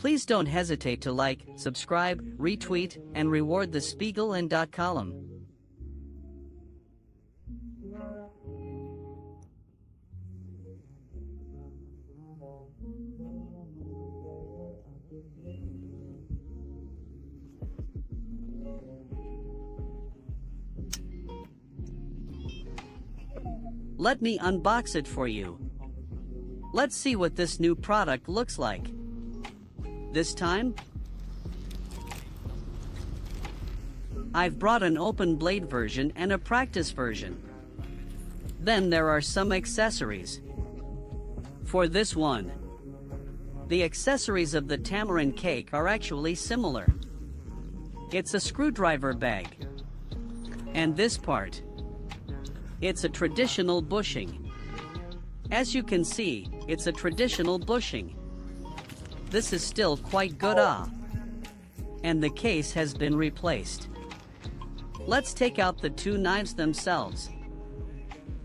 Please don't hesitate to like, subscribe, retweet, and reward the Spiegel and Dot column. Let me unbox it for you. Let's see what this new product looks like. This time, I've brought an open blade version and a practice version. Then there are some accessories. For this one, the accessories of the tamarind cake are actually similar. It's a screwdriver bag. And this part, it's a traditional bushing. As you can see, it's a traditional bushing. This is still quite good and the case has been replaced. Let's take out the two knives themselves.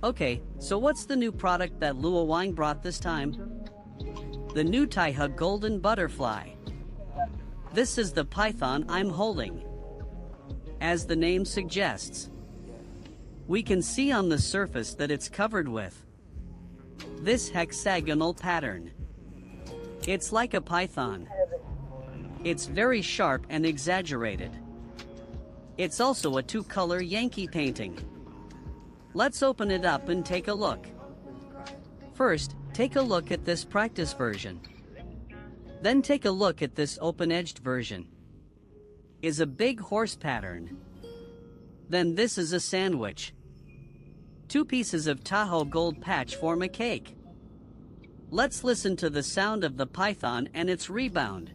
Okay, so what's the new product that Luo Wang brought this time? The new Taihe Golden Butterfly. This is the python I'm holding. As the name suggests, we can see on the surface that it's covered with this hexagonal pattern. It's like a python. It's very sharp and exaggerated. It's also a two-color Yankee painting. Let's open it up and take a look. First, take a look at this practice version. Then take a look at this open-edged version. Is a big horse pattern. Then this is a sandwich. Two pieces of Tahoe gold patch form a cake. Let's listen to the sound of the python and its rebound.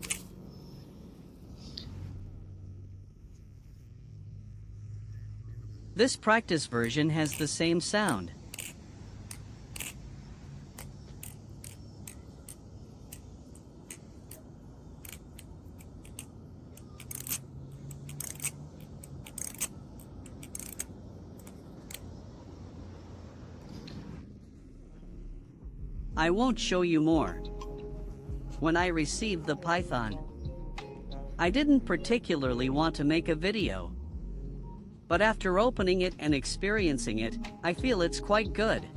This practice version has the same sound. I won't show you more. When I received the python, I didn't particularly want to make a video. But after opening it and experiencing it, I feel it's quite good.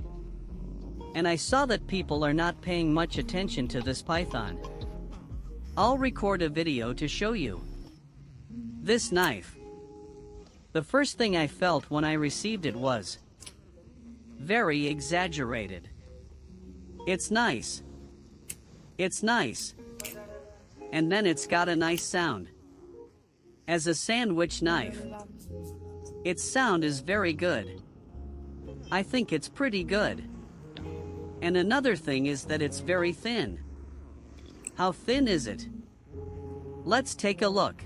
And I saw that people are not paying much attention to this python. I'll record a video to show you. This knife. The first thing I felt when I received it was very exaggerated. It's nice. It's nice. And then it's got a nice sound. As a sandwich knife, its sound is very good. I think it's pretty good. And another thing is that it's very thin. How thin is it? Let's take a look.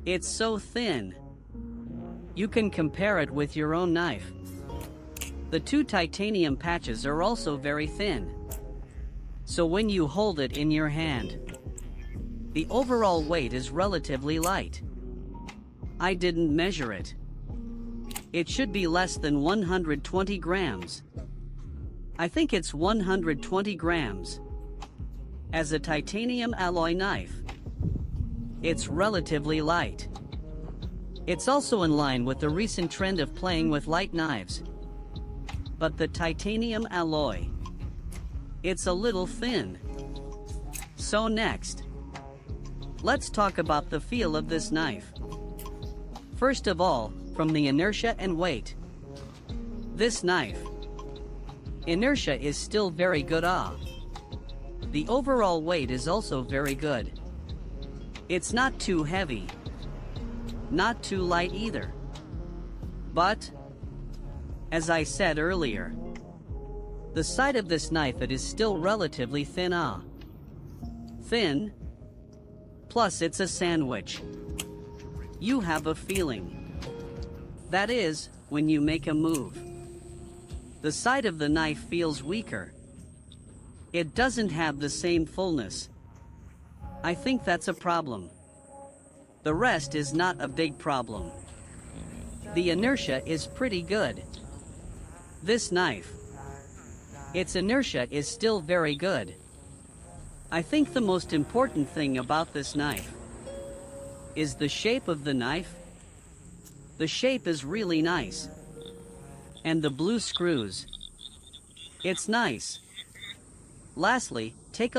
It's so thin. You can compare it with your own knife. The two titanium patches are also very thin. So when you hold it in your hand, the overall weight is relatively light. I didn't measure it. It should be less than 120 grams. I think it's 120 grams. As a titanium alloy knife, it's relatively light. It's also in line with the recent trend of playing with light knives. But the titanium alloy, it's a little thin. So next, let's talk about the feel of this knife. First of all, from the inertia and weight. This knife, inertia is still very good. The overall weight is also very good. It's not too heavy, not too light either. But, as I said earlier, the side of this knife it is still relatively thin. Thin, plus it's a sandwich. You have a feeling. That is, when you make a move, the side of the knife feels weaker. It doesn't have the same fullness. I think that's a problem. The rest is not a big problem. The inertia is pretty good. This knife, its inertia is still very good. I think the most important thing about this knife is the shape of the knife. The shape is really nice. And the blue screws. It's nice. Lastly, take a